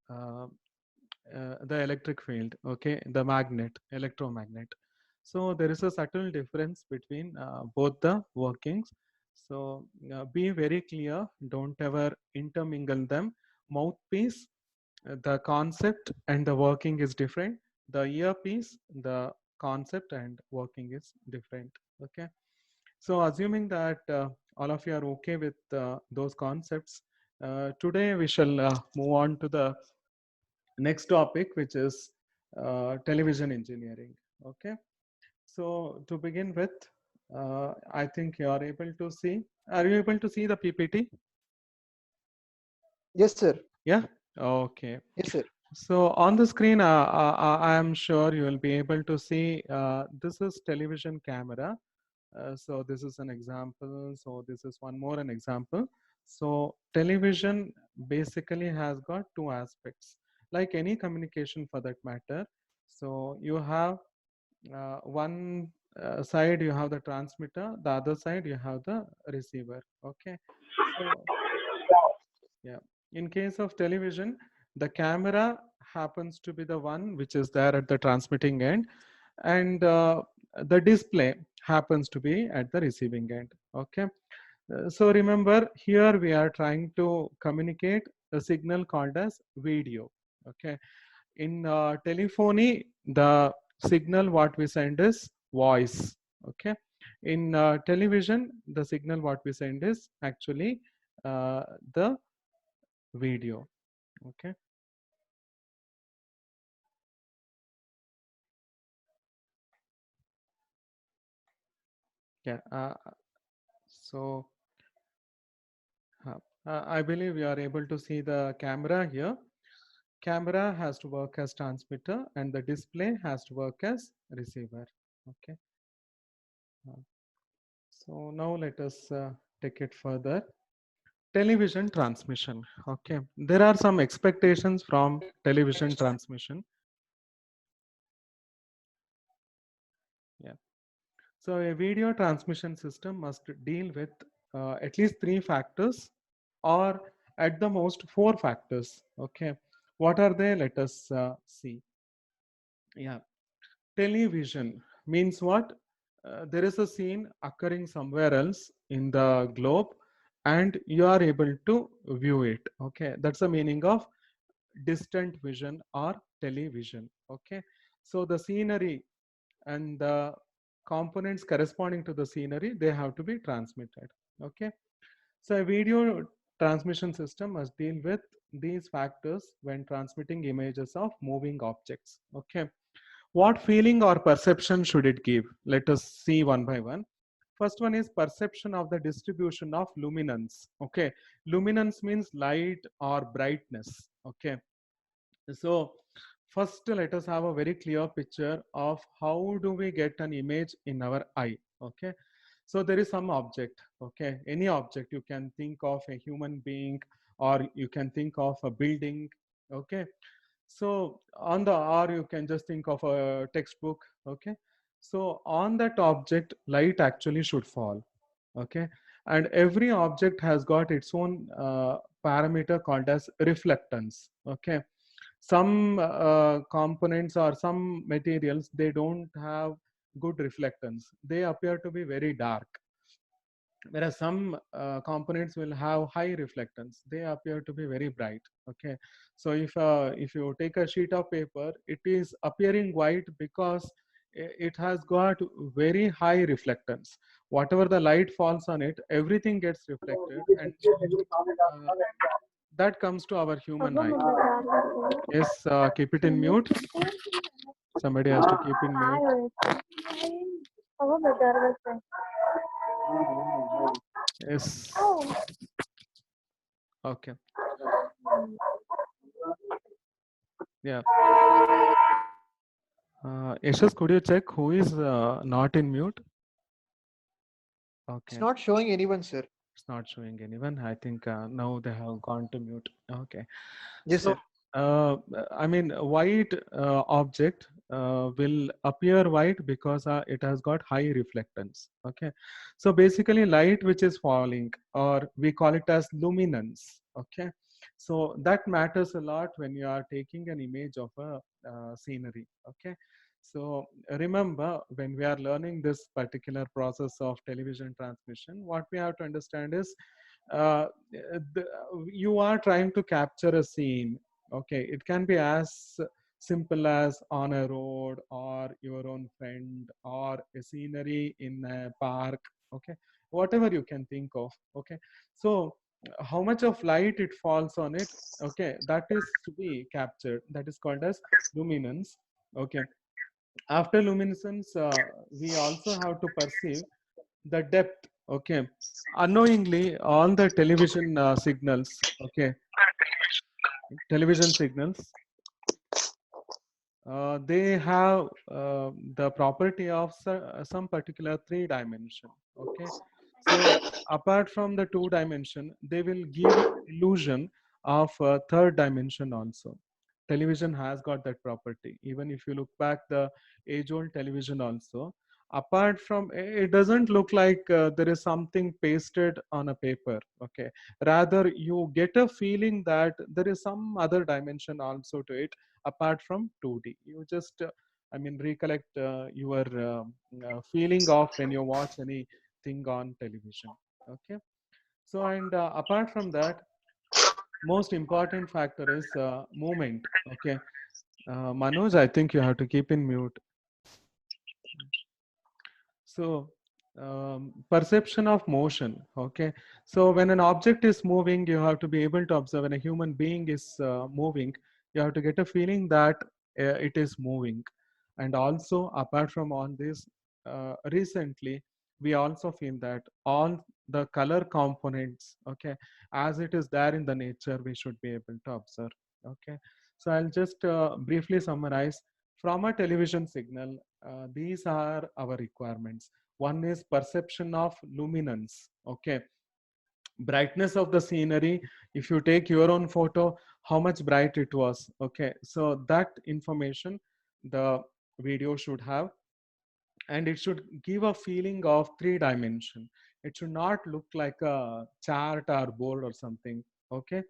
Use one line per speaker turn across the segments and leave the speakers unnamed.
uh, the electric field, okay, the magnet, electromagnet. So there is a subtle difference between both the workings. So be very clear, don't ever intermingle them. Mouthpiece, the concept and the working is different. The earpiece, the concept and working is different. Okay. So assuming that all of you are okay with those concepts, today we shall move on to the next topic, which is television engineering. Okay. So to begin with, I think you are able to see. Are you able to see the PPT?
Yes, sir.
Yeah. Okay.
Yes, sir.
So on the screen, I am sure you will be able to see this is television camera. So this is an example. So this is one more an example. So television basically has got two aspects, like any communication for that matter. So you have one side you have the transmitter, the other side you have the receiver. Okay. So yeah, in case of television, the camera happens to be the one which is there at the transmitting end, and the display happens to be at the receiving end. Okay. So remember, here we are trying to communicate a signal called as video. Okay. In telephony, the signal what we send is voice. Okay. In television, the signal what we send is actually the video. Okay. Yeah. So I believe you are able to see the camera here. Camera has to work as transmitter and the display has to work as receiver. Okay. Uh, so now let us take it further. Television transmission. Okay. There are some expectations from television transmission. Yeah. So a video transmission system must deal with at least three factors or at the most four factors. Okay. What are they? Let us see. Yeah. Television means what? There is a scene occurring somewhere else in the globe and you are able to view it. Okay. That's the meaning of distant vision or television. Okay. So the scenery and the components corresponding to the scenery, they have to be transmitted. Okay. So a video transmission system must deal with these factors when transmitting images of moving objects. Okay. What feeling or perception should it give? Let us see one by one. First one is perception of the distribution of luminance. Okay. Luminance means light or brightness. Okay. So first let us have a very clear picture of how do we get an image in our eye. Okay. So there is some object. Okay. Any object, you can think of a human being or you can think of a building. Okay. So on the, or you can just think of a textbook. Okay. So on that object, light actually should fall. Okay. And every object has got its own parameter called as reflectance. Okay. Some components or some materials, they don't have good reflectance, they appear to be very dark, whereas some components will have high reflectance, they appear to be very bright. Okay. So if you take a sheet of paper, it is appearing white because it has got very high reflectance. Whatever the light falls on it, everything gets reflected, and uh, that comes to our human eye. Yes, keep it in mute. Somebody has to keep in mute. Yes. Okay. Yeah. Yashas, could you check who is not in mute?
It's
Okay.
not showing anyone, sir.
It's not showing anyone. I think now they have gone to mute. Okay.
Yes,
So,
sir.
I mean, white object will appear white because it has got high reflectance. Okay. So basically light which is falling, or we call it as luminance. Okay. So that matters a lot when you are taking an image of a scenery. Okay. So remember, when we are learning this particular process of television transmission, what we have to understand is uh, the, you are trying to capture a scene. Okay, it can be as simple as on a road or your own friend or a scenery in a park. Okay, whatever you can think of. Okay, so how much of light it falls on it, okay, that is to be captured. That is called as luminance. Okay, after luminescence, we also have to perceive the depth. Okay, unknowingly all the television signals, okay, television signals, they have the property of some particular three dimension. Okay, so apart from the two dimension, they will give illusion of third dimension also. Television has got that property. Even if you look back the age old television also, apart from it doesn't look like there is something pasted on a paper. Okay, rather you get a feeling that there is some other dimension also to it apart from 2D. You just, I mean, recollect your feeling of when you watch anything on television. Okay. So, and apart from that, most important factor is movement. Okay. Manoj, I think you have to keep in mute. So, perception of motion. Okay. So, when an object is moving, you have to be able to observe. When a human being is moving, you have to get a feeling that it is moving. And also, apart from all this, recently, we also feel that all the color components, okay, as it is there in the nature, we should be able to observe. Okay. So, I'll just briefly summarize from a television signal. These are our requirements. One is perception of luminance. Okay, brightness of the scenery. If you take your own photo, how much bright it was. Okay, so that information the video should have, and it should give a feeling of three dimension. It should not look like a chart or board or something. Okay,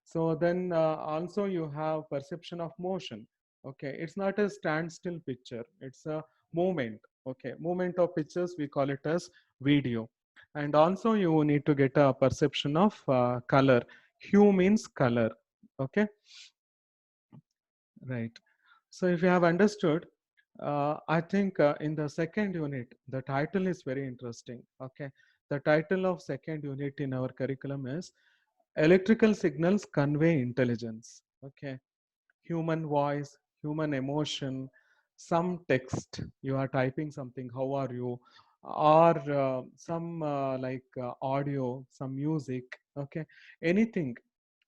so then also you have perception of motion. Okay, it's not a standstill picture, it's a movement. Okay, movement of pictures, we call it as video. And also you need to get a perception of color. Hue means color. Okay, right. So if you have understood, I think in the second unit, the title is very interesting. Okay, the title of second unit in our curriculum is Electrical Signals Convey Intelligence. Okay, human voice, human emotion, some text. You are typing something, how are you? Or some audio, some music. Okay, anything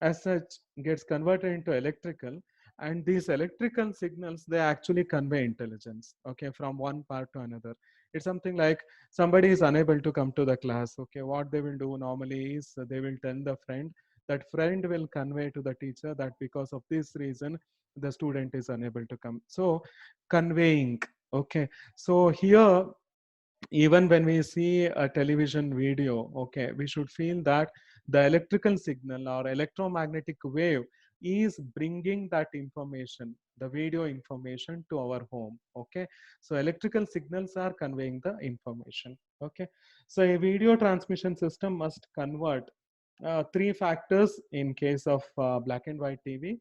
as such gets converted into electrical, and these electrical signals, they actually convey intelligence, okay, from one part to another. It's something like somebody is unable to come to the class. Okay, what they will do normally is they will tell the friend, that friend will convey to the teacher that because of this reason the student is unable to come. So conveying. Okay, so here, even when we see a television video, okay, we should feel that the electrical signal or electromagnetic wave is bringing that information, the video information, to our home. Okay, so electrical signals are conveying the information. Okay, so a video transmission system must convert three factors in case of black and white TV.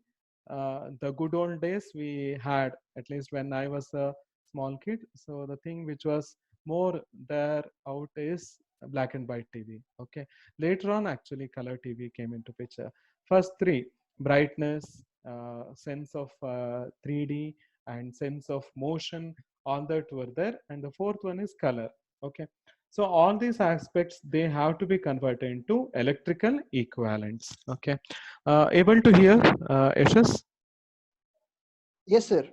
The good old days we had, at least when I was a small kid, so the thing which was more there out is black and white TV. Okay, later on actually color TV came into picture. First three, brightness, sense of 3D, and sense of motion, all that were there, and the fourth one is color. Okay, so all these aspects, they have to be converted into electrical equivalents. Okay, able to hear, Yashas?
Yes, sir.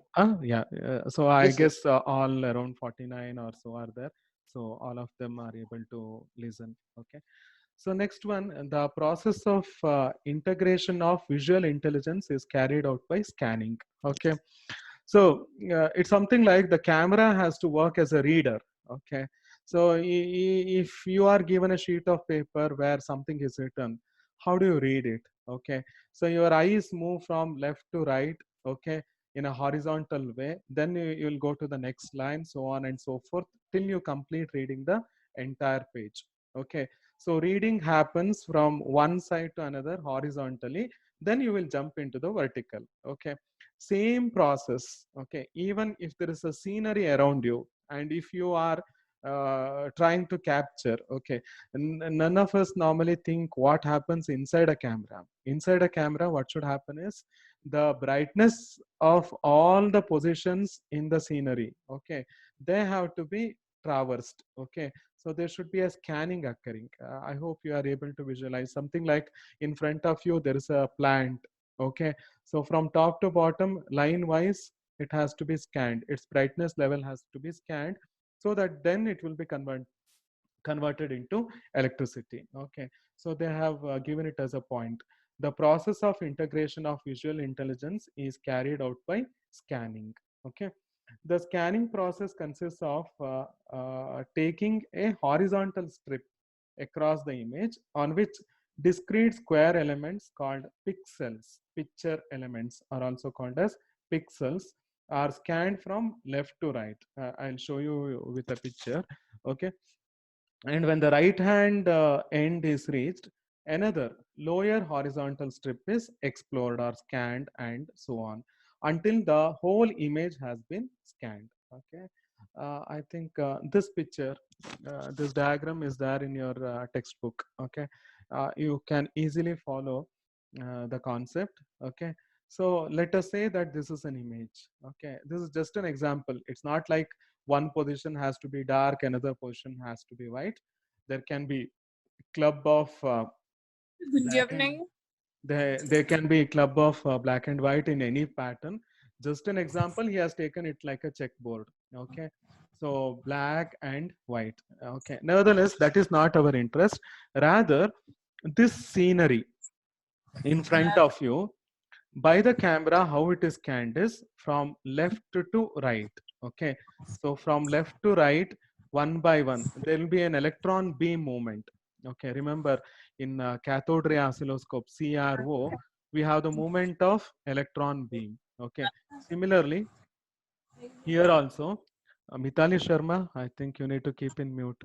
Yeah. So I
Yes, sir.
guess all around 49 or so are there. So all of them are able to listen. Okay. So next one, the process of integration of visual intelligence is carried out by scanning. Okay. So it's something like the camera has to work as a reader. Okay. So if you are given a sheet of paper where something is written, how do you read it? Okay, so your eyes move from left to right, okay, in a horizontal way. Then you will go to the next line, so on and so forth, till you complete reading the entire page. Okay, so reading happens from one side to another horizontally, then you will jump into the vertical. Okay, same process. Okay, even if there is a scenery around you, and if you are trying to capture, okay, none of us normally think what happens inside a camera. Inside a camera, what should happen is the brightness of all the positions in the scenery, okay, they have to be traversed. Okay, so there should be a scanning occurring. I hope you are able to visualize something like in front of you there is a plant. Okay, so from top to bottom, line wise, it has to be scanned, its brightness level has to be scanned, so that then it will be converted into electricity. Okay, so they have given it as a point. The process of integration of visual intelligence is carried out by scanning. Okay, the scanning process consists of taking a horizontal strip across the image on which discrete square elements called pixels, picture elements are also called as pixels, are scanned from left to right. I'll show you with a picture. Okay, and when the right hand end is reached, another lower horizontal strip is explored or scanned, and so on until the whole image has been scanned. Okay, I think this picture, this diagram is there in your textbook. Okay, you can easily follow the concept. Okay, so let us say that this is an image. Okay, this is just an example. It's not like one position has to be dark, another position has to be white. There can be club of black and there can be club of black and white in any pattern. Just an example, he has taken it like a checkboard. Okay, so black and white. Okay, nevertheless, that is not our interest. Rather, this scenery in front of you, by the camera, how it is scanned is from left to right. Okay, so from left to right, one by one, there will be an electron beam movement. Okay, remember in cathode ray oscilloscope, CRO, we have the movement of electron beam. Okay, similarly here also, Mitali Sharma, I think you need to keep in mute.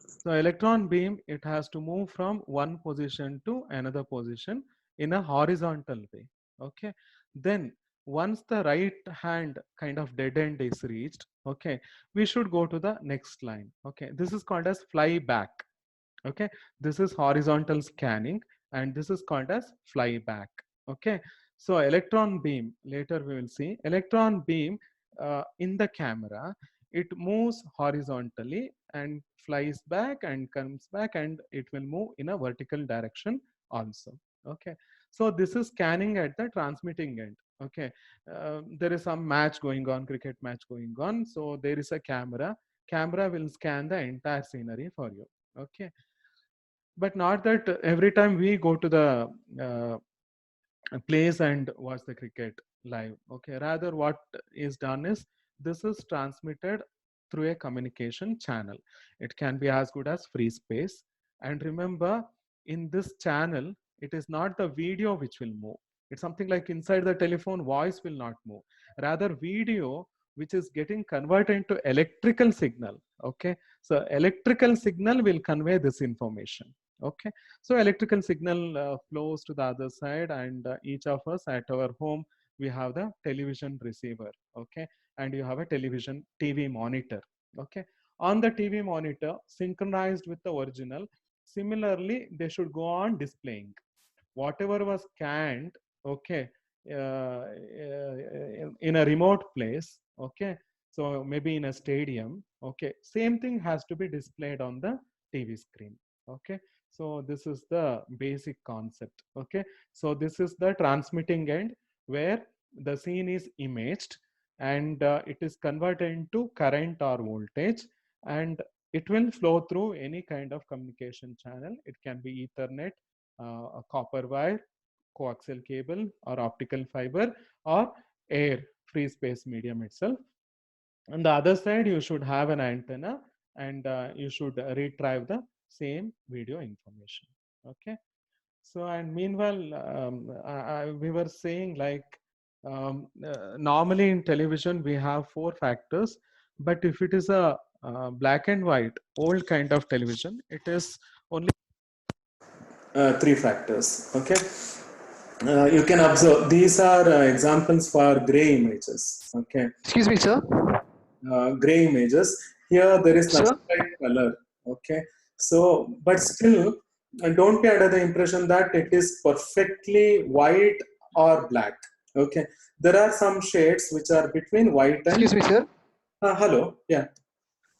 So electron beam, it has to move from one position to another position in a horizontal way. Okay, then once the right hand kind of dead end is reached, okay, we should go to the next line. Okay, this is called as flyback. Okay, this is horizontal scanning, and this is called as flyback. Okay, so electron beam, later we will see electron beam in the camera, it moves horizontally and flies back and comes back, and it will move in a vertical direction also. Okay, so this is scanning at the transmitting end. Okay, there is some match going on, cricket match going on, so there is a camera will scan the entire scenery for you. Okay, but not that every time we go to the place and watch the cricket live. Okay, rather what is done is this is transmitted through a communication channel. It can be as good as free space. And remember, in this channel, it is not the video which will move. It's something like inside the telephone, voice will not move. Rather, video which is getting converted into electrical signal. Okay, so electrical signal will convey this information. Okay, so electrical signal flows to the other side, and each of us at our home, we have the television receiver. Okay, and you have a television TV monitor. Okay, on the TV monitor, synchronized with the original, similarly they should go on displaying whatever was scanned. Okay, in a remote place. Okay, so maybe in a stadium. Okay, same thing has to be displayed on the TV screen. Okay, so this is the basic concept. Okay, so this is the transmitting end where the scene is imaged, and it is converted into current or voltage, and it will flow through any kind of communication channel. It can be Ethernet, a copper wire, coaxial cable, or optical fiber, or air, free space medium itself. On the other side, you should have an antenna, and you should retrieve the same video information. Okay, So, and meanwhile, we were saying like normally in television we have four factors, but if it is a black and white old kind of television, it is only three factors. Okay, you can observe these are examples for gray images. Okay,
Excuse me, sir.
gray images. Here there is
Sir?
nothing like color. Okay, so but still, don't be under the impression that it is perfectly white or black. Okay, there are some shades which are between white and
Excuse me, sir.
hello. Yeah.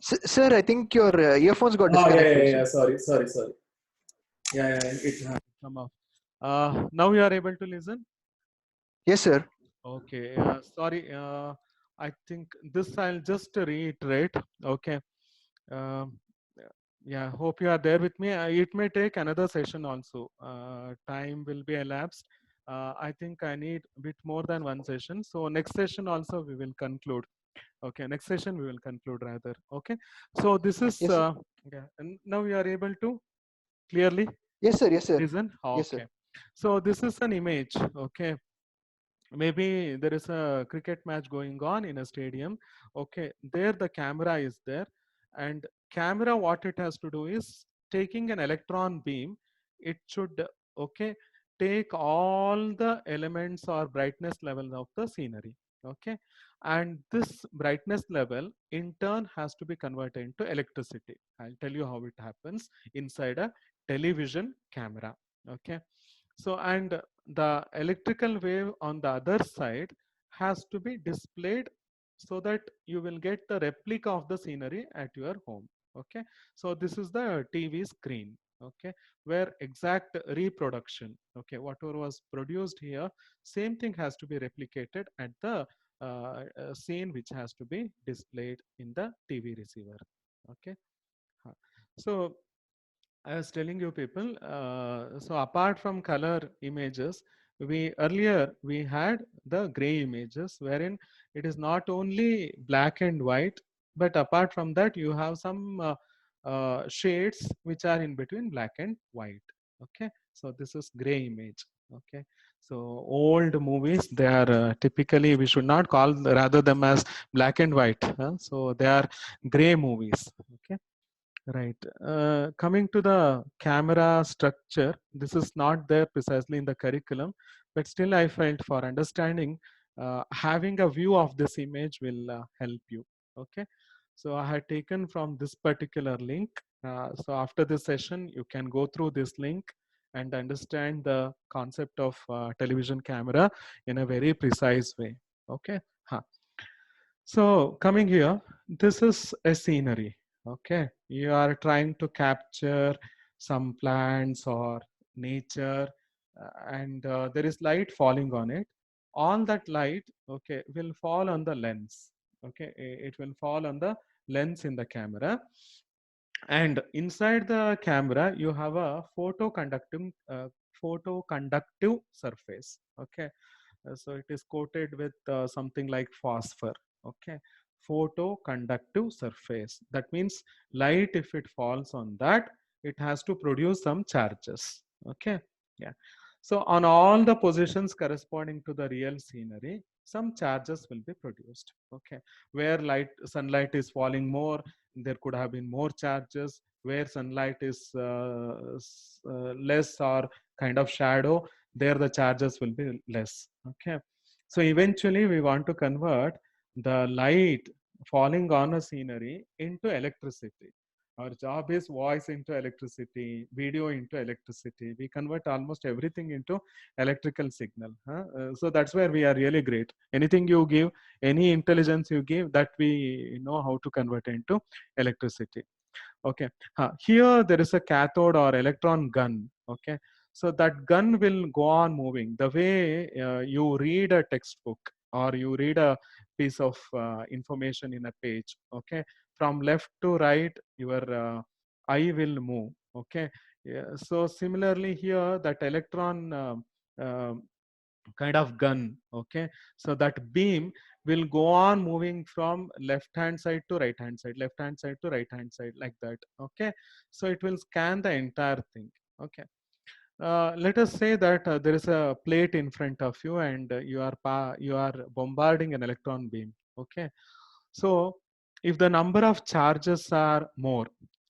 Sir, I think your earphones got
Oh yeah,
disconnected,
yeah,
sir.
yeah. Sorry. Yeah, it has come off. Now you are able to listen.
Yes, sir.
Okay, sorry. I think this I'll just reiterate. Okay. Um, yeah, hope you are there with me. It may take another session also. Time will be elapsed. I think I need a bit more than one session. So next session also we will conclude. Okay, next session we will conclude rather. Okay. So this is
Yes, sir.
yeah. And now you are able to clearly
Yes, sir. Yes, sir.
listen.
Yes, sir.
Okay. So this is an image. Okay, maybe there is a cricket match going on in a stadium. Okay, there the camera is there, and camera what it has to do is taking an electron beam. It should, okay, take all the elements or brightness levels of the scenery. Okay, and this brightness level in turn has to be converted into electricity. I'll tell you how it happens inside a television camera. Okay, so and the electrical wave on the other side has to be displayed so that you will get the replica of the scenery at your home. Okay, so this is the TV screen. Okay, where exact reproduction, okay, whatever was produced here, same thing has to be replicated at the scene which has to be displayed in the TV receiver. Okay. So I was telling you people, so apart from color images, we earlier we had the gray images wherein it is not only black and white, but apart from that you have some shades which are in between black and white. Okay, so this is gray image. Okay, so old movies, they are typically, we should not call rather them as black and white. So they are gray movies. Okay. Right. Coming to the camera structure, this is not there precisely in the curriculum, but still I felt for understanding, having a view of this image will help you. Okay. So I had taken from this particular link. So after this session, you can go through this link and understand the concept of television camera in a very precise way. Okay. Huh. So coming here, this is a scenery. Okay, you are trying to capture some plants or nature, and there is light falling on it. All that light, okay, will fall on the lens. Okay, it will fall on the lens in the camera, and inside the camera you have a photoconductive surface. Okay, so it is coated with something like phosphor. Okay, photoconductive surface. That means light, if it falls on that, it has to produce some charges. Okay, yeah. So on all the positions corresponding to the real scenery, some charges will be produced. Okay, where sunlight is falling more, there could have been more charges. Where sunlight is less or kind of shadow, there the charges will be less. Okay, so eventually we want to convert the light falling on a scenery into electricity. Our job is voice into electricity, video into electricity. We convert almost everything into electrical signal. So that's where we are really great. Anything you give, any intelligence you give, that we know how to convert into electricity. Okay. Here there is a cathode or electron gun. Okay, so that gun will go on moving the way you read a textbook or you read a piece of information in a page. Okay, from left to right your eye will move. Okay, yeah. So similarly here that electron kind of gun. Okay, so that beam will go on moving from left hand side to right hand side, left hand side to right hand side, like that. Okay, so it will scan the entire thing. Okay, Let us say that there is a plate in front of you, and you are bombarding an electron beam. Okay, so if the number of charges are more,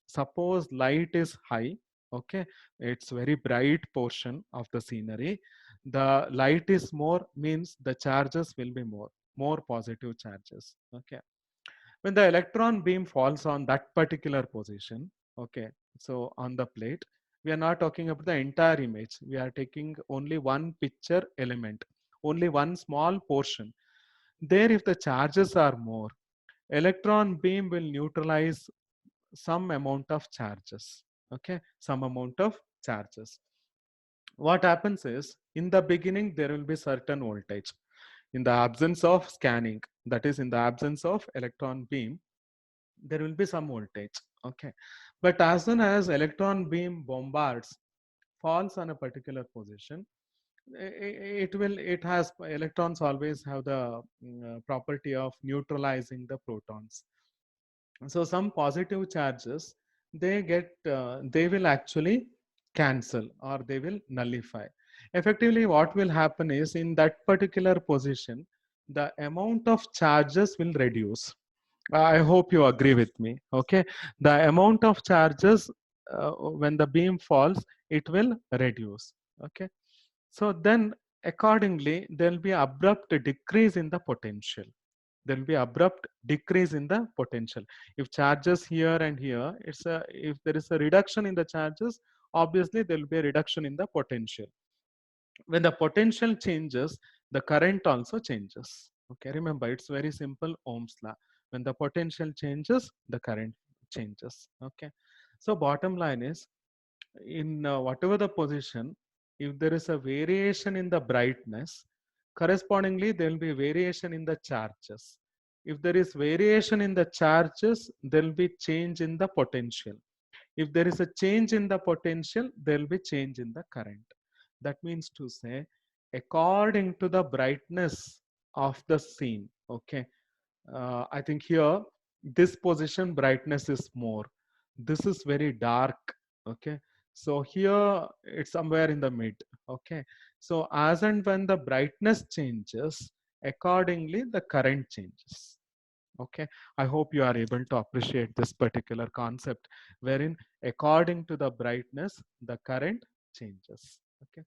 suppose light is high. Okay, it's very bright portion of the scenery. The light is more means the charges will be more positive charges. Okay, when the electron beam falls on that particular position, okay, so on the plate, we are not talking about the entire image, we are taking only one picture element, only one small portion. There, if the charges are more, electron beam will neutralize some amount of charges. Okay, some amount of charges. What happens is, in the beginning there will be certain voltage. In the absence of scanning, that is in the absence of electron beam, there will be some voltage. Okay, but as soon as electron beam bombards, falls on a particular position, it has, electrons always have the property of neutralizing the protons. So some positive charges, they will actually cancel, or they will nullify. Effectively, what will happen is, in that particular position, the amount of charges will reduce. I hope you agree with me. Okay, the amount of charges, when the beam falls, it will reduce. Okay, so then accordingly there will be abrupt decrease in the potential. There will be abrupt decrease in the potential. If charges here and here, if there is a reduction in the charges, obviously there will be a reduction in the potential. When the potential changes, the current also changes. Okay, remember, it's very simple, Ohm's law. When the potential changes, the current changes. Okay, so bottom line is, in whatever the position, if there is a variation in the brightness, correspondingly there will be variation in the charges. If there is variation in the charges, there will be change in the potential. If there is a change in the potential, there will be change in the current. That means to say, according to the brightness of the scene. Okay, I think here this position brightness is more. This is very dark. Okay, so here it's somewhere in the mid. Okay, so as and when the brightness changes, accordingly the current changes. Okay, I hope you are able to appreciate this particular concept, wherein according to the brightness, the current changes. Okay,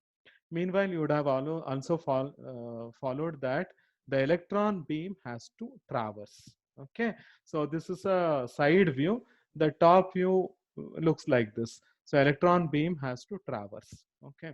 meanwhile, you would have also followed that the electron beam has to traverse. Okay, so this is a side view. The top view looks like this. So electron beam has to traverse. Okay,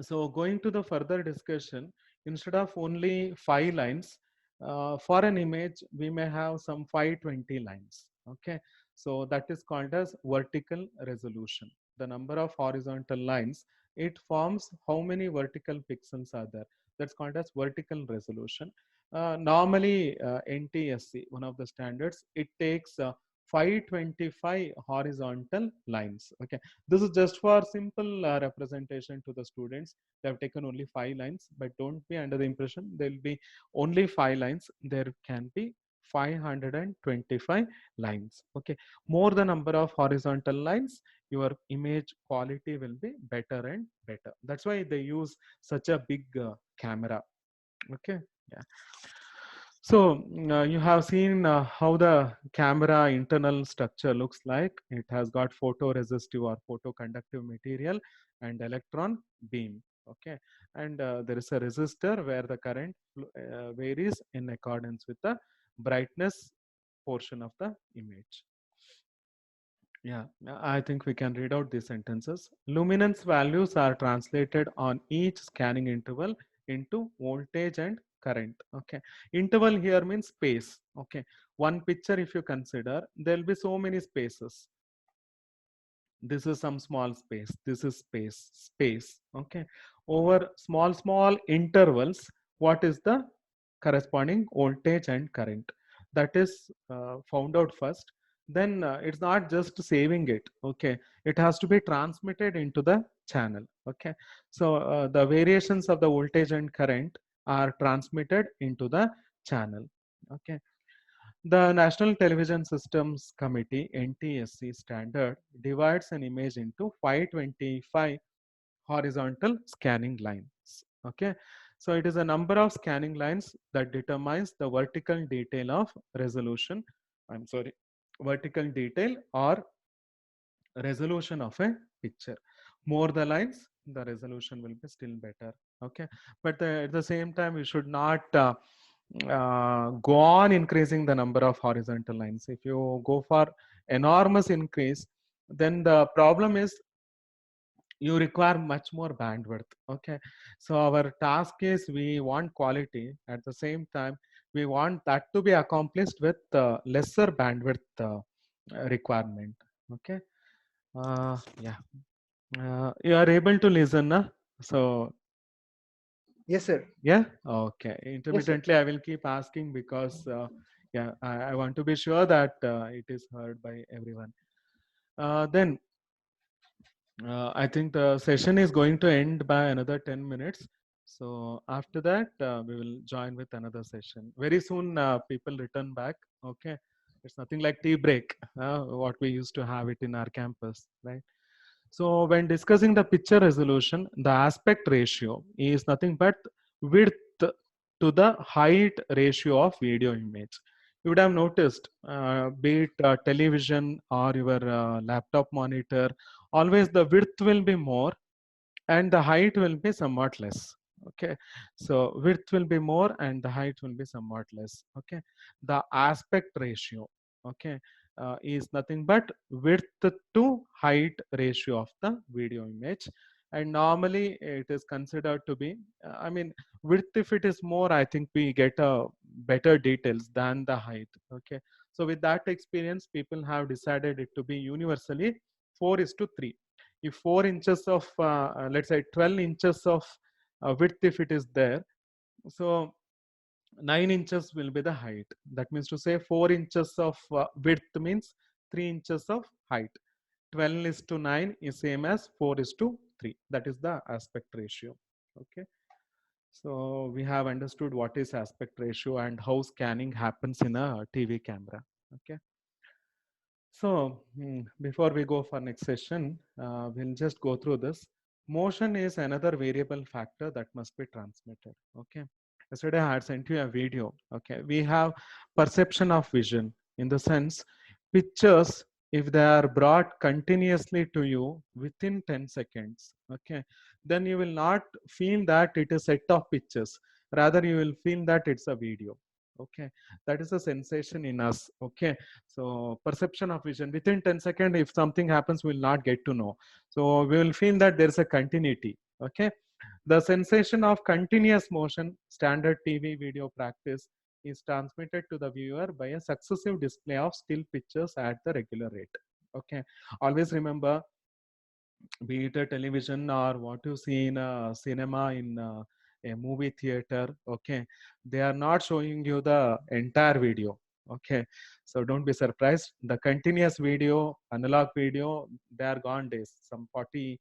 so going to the further discussion, instead of only 5 lines, for an image we may have some 520 lines. Okay, so that is called as vertical resolution. The number of horizontal lines, it forms how many vertical pixels are there. That's called as vertical resolution. Normally, NTSC, one of the standards, it takes 525 horizontal lines. Okay, this is just for simple representation to the students. They have taken only 5 lines, but don't be under the impression there will be only 5 lines. There can be 525 lines. Okay, more the number of horizontal lines, your image quality will be better and better. That's why they use such a big camera. Okay, yeah. So you have seen how the camera internal structure looks like. It has got photoresistive or photoconductive material and electron beam. Okay, and there is a resistor where the current varies in accordance with the brightness portion of the image. Yeah, I think we can read out these sentences. Luminance values are translated on each scanning interval into voltage and current. Okay, interval here means space. Okay, one picture if you consider, there will be so many spaces. This is some small space, this is space. Okay, over small intervals, what is the corresponding voltage and current? That is found out first. Then it's not just saving it. Okay, it has to be transmitted into the channel. Okay, so the variations of the voltage and current are transmitted into the channel. Okay, the National Television Systems Committee, NTSC standard, divides an image into 525 horizontal scanning lines. Okay, so it is a number of scanning lines that determines the vertical detail of resolution. I'm sorry, vertical detail or resolution of a picture. More the lines, the resolution will be still better. Okay, but at the same time, we should not go on increasing the number of horizontal lines. If you go for enormous increase, then the problem is you require much more bandwidth. Okay, so our task is we want quality, at the same time we want that to be accomplished with lesser bandwidth requirement. Okay, yeah, you are able to listen, na? So
Yes, sir.
yeah, okay,
Yes, sir.
intermittently I will keep asking because yeah, I want to be sure that it is heard by everyone. Then I think the session is going to end by another 10 minutes. So after that, we will join with another session. Very soon, people return back. Okay. It's nothing like tea break, what we used to have it in our campus, right? So when discussing the picture resolution, the aspect ratio is nothing but width to the height ratio of video image. You would have noticed, be it television or your laptop monitor, always the width will be more and the height will be somewhat less. Okay, so width will be more and the height will be somewhat less. Okay, the aspect ratio, okay, is nothing but width to height ratio of the video image, and normally it is considered to be I mean, width, if it is more, I think we get a better details than the height. Okay, so with that experience, people have decided it to be universally 4:3. If 4 inches of let's say 12 inches of width, if it is there, so 9 inches will be the height. That means to say 4 inches of width means 3 inches of height. 12:9 is same as 4:3. That is the aspect ratio. Okay, so we have understood what is aspect ratio and how scanning happens in a TV camera. Okay, so before we go for next session, we'll just go through this. Motion is another variable factor that must be transmitted. Okay. Yesterday I had sent you a video. Okay. We have perception of vision in the sense pictures, if they are brought continuously to you within 10 seconds, okay, then you will not feel that it is a set of pictures. Rather, you will feel that it's a video. Okay. That is a sensation in us. Okay, so perception of vision within 10 seconds, if something happens, we'll not get to know. So we will feel that there's a continuity. Okay, the sensation of continuous motion, standard TV video practice, is transmitted to the viewer by a successive display of still pictures at the regular rate. Okay, always remember, be it a television or what you see in a cinema, in a movie theater, okay, they are not showing you the entire video. Okay, so don't be surprised. The continuous video, analog video, they are gone days. Some 40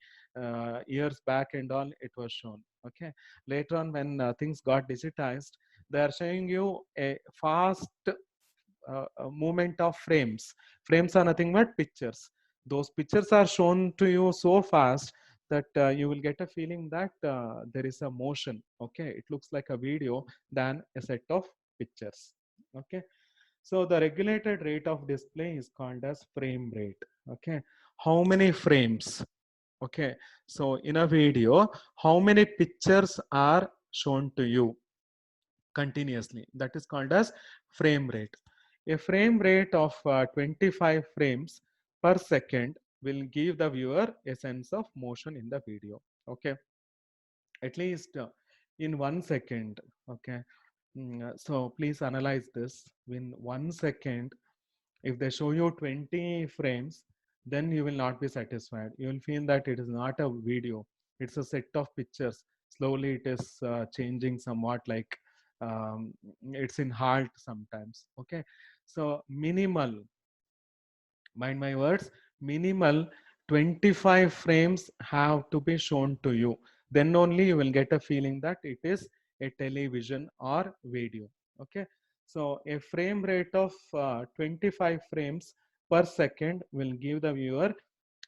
years back and all, it was shown. Okay, later on when things got digitized, they are showing you a fast movement of frames. Frames are nothing but pictures. Those pictures are shown to you so fast that you will get a feeling that there is a motion. Okay, it looks like a video than a set of pictures. Okay, so the regulated rate of display is called as frame rate. Okay, how many frames? Okay, so in a video, how many pictures are shown to you continuously? That is called as frame rate. A frame rate of 25 frames per second will give the viewer a sense of motion in the video. Okay, at least in 1 second. Okay, so please analyze this. In 1 second, if they show you 20 frames, then you will not be satisfied. You will feel that it is not a video, it's a set of pictures. Slowly it is changing somewhat, like it's in halt sometimes. Okay, so minimal, mind my words, minimal 25 frames have to be shown to you. Then only you will get a feeling that it is a television or video. Okay, so a frame rate of 25 frames per second will give the viewer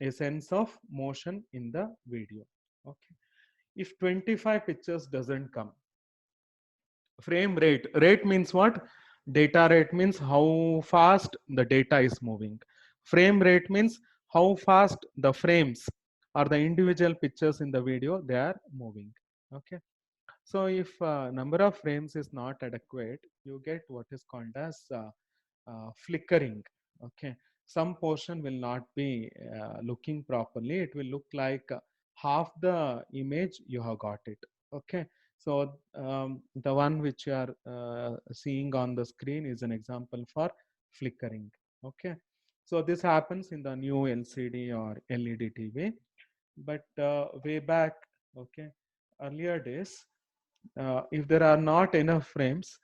a sense of motion in the video. Okay. If 25 pictures doesn't come, rate means what? Data rate means how fast the data is moving. Frame rate means how fast the frames or the individual pictures in the video they are moving. Okay. So if number of frames is not adequate, you get what is called as flickering. Okay, some portion will not be looking properly. It will look like half the image you have got it. Okay, so the one which you are seeing on the screen is an example for flickering. Okay, so this happens in the new LCD or LED TV, but way back, okay, earlier days, if there are not enough frames,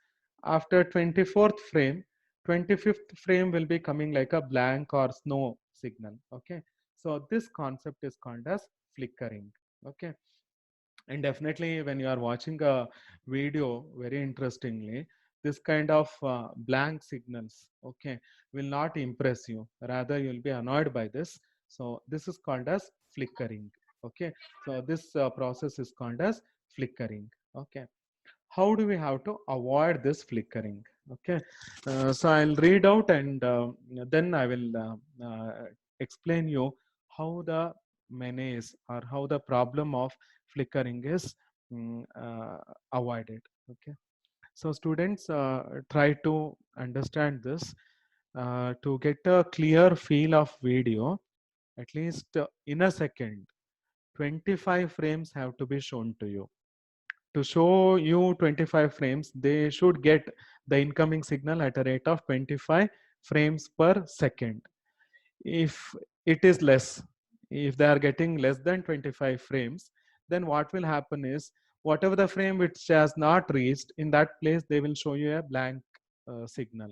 after 24th frame, 25th frame will be coming like a blank or snow signal. Okay, so this concept is called as flickering. Okay, and definitely when you are watching a video, very interestingly, this kind of blank signals, okay, will not impress you, rather you'll be annoyed by this. So this is called as flickering. Okay, so this process is called as flickering. Okay, how do we have to avoid this flickering? Okay, so I'll read out, and then I will explain you how the menace or how the problem of flickering is avoided. Okay, so students, try to understand this. To get a clear feel of video, at least in a second, 25 frames have to be shown to you. To show you 25 frames, they should get the incoming signal at a rate of 25 frames per second. If it is less, if they are getting less than 25 frames, then what will happen is, whatever the frame which has not reached, in that place they will show you a blank signal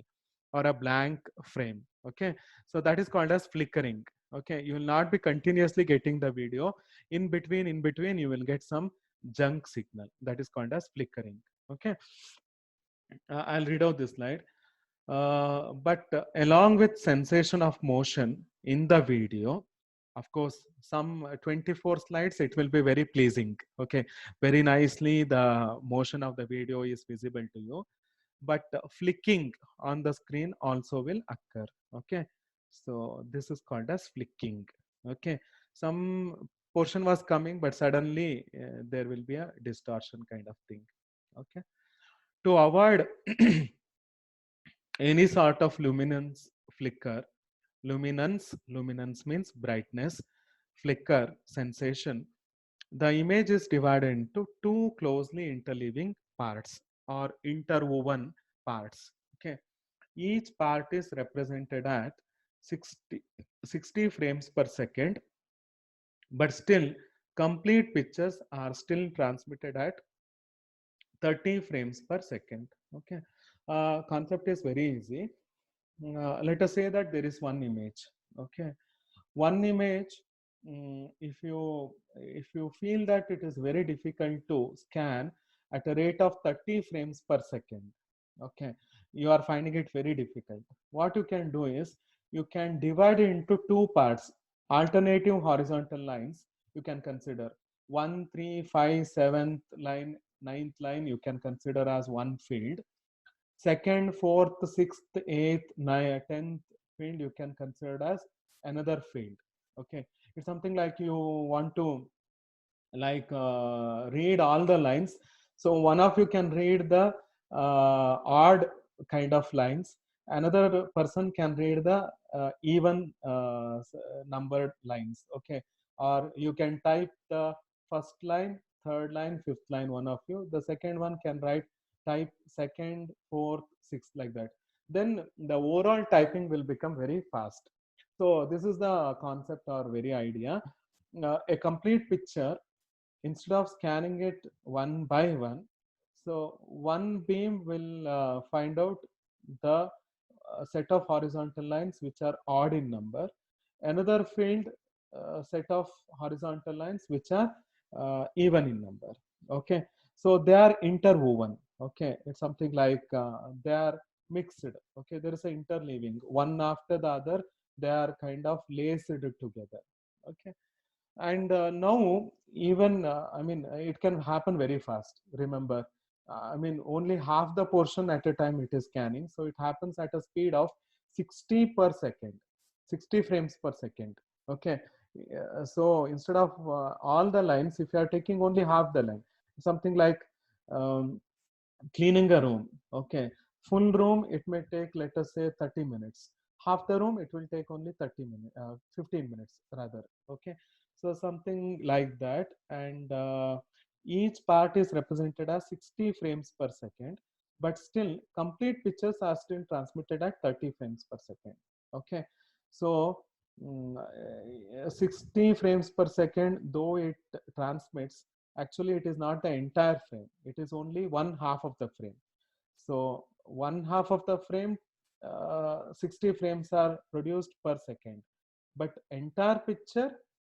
or a blank frame. Okay, so that is called as flickering. Okay, you will not be continuously getting the video. In between you will get some junk signal. That is called as flickering. Okay, I'll read out this slide. But along with sensation of motion in the video, of course, some 24 slides, it will be very pleasing. Okay, very nicely the motion of the video is visible to you, but flicking on the screen also will occur. Okay, so this is called as flicking. Okay, some portion was coming, but suddenly there will be a distortion kind of thing. Okay, to avoid any sort of luminance flicker, luminance means brightness, flicker sensation, the image is divided into two closely interleaving parts or interwoven parts. Okay, each part is represented at 60 frames per second, but still complete pictures are still transmitted at 30 frames per second. Okay, concept is very easy. Let us say that there is one image. Okay, one image. If you feel that it is very difficult to scan at a rate of 30 frames per second, okay, you are finding it very difficult. What you can do is, you can divide it into two parts. Alternative horizontal lines you can consider, 1, 3, 5, 7th line, ninth line you can consider as one field. Second, fourth, sixth, eighth, ninth, 10th field you can consider as another field. Okay, it's something like you want to read all the lines. So one of you can read the odd kind of lines, another person can read the even numbered lines. Okay, or you can type the first line, third line, fifth line, one of you, the second one can type second, fourth, sixth, like that. Then the overall typing will become very fast. So this is the concept or very idea. A complete picture, instead of scanning it one by one, so one beam will find out the set of horizontal lines which are odd in number, another field set of horizontal lines which are even in number. Okay, so they are interwoven. Okay, it's something like they are mixed. Okay, there is an interleaving, one after the other, they are kind of laced together. Okay, And now even I mean it can happen very fast. Remember, I mean only half the portion at a time it is scanning, so it happens at a speed of 60 per second, 60 frames per second. Okay. So instead of all the lines, if you are taking only half the line, something like um, cleaning a room. Okay, full room it may take, let us say, 30 minutes. Half the room it will take only 30 minutes, 15 minutes rather. Okay, so something like that. And each part is represented as 60 frames per second, but still complete pictures are still transmitted at 30 frames per second. Okay, so 60 frames per second, though it transmits, actually it is not the entire frame, it is only one half of the frame. So one half of the frame, 60 frames are produced per second, but entire picture